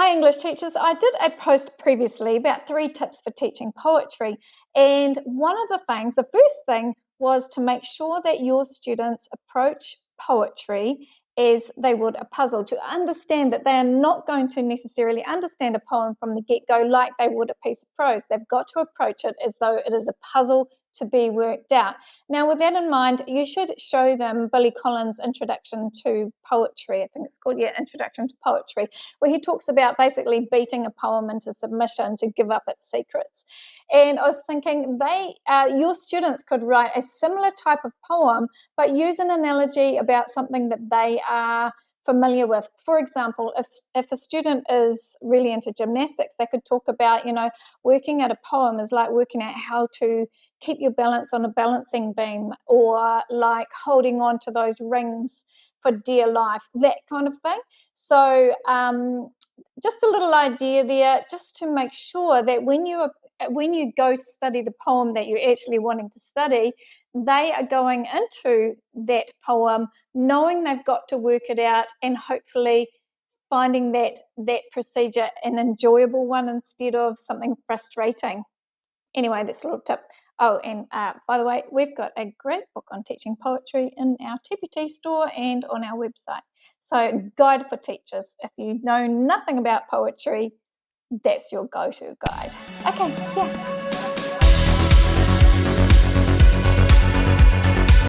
Hi, English teachers. I did a post previously about 3 tips for teaching poetry. And one of the first thing was to make sure that your students approach poetry as they would a puzzle, to understand that they are not going to necessarily understand a poem from the get go like they would a piece of prose. They've got to approach it as though it is a puzzle to be worked out. Now, with that in mind, you should show them Billy Collins' Introduction to Poetry. I think it's called, Introduction to Poetry, where he talks about basically beating a poem into submission to give up its secrets. And I was thinking your students could write a similar type of poem, but use an analogy about something that they are familiar with. For example, if a student is really into gymnastics, they could talk about, working at a poem is like working out how to keep your balance on a balancing beam, or like holding on to those rings for dear life, that kind of thing. So just a little idea there, just to make sure that when you go to study the poem that you're actually wanting to study, they are going into that poem knowing they've got to work it out, and hopefully finding that procedure an enjoyable one instead of something frustrating. Anyway, that's a little tip. Oh, and by the way, we've got a great book on teaching poetry in our TPT store and on our website. So, Guide for Teachers. If you know nothing about poetry, that's your go-to guide. Okay, yeah.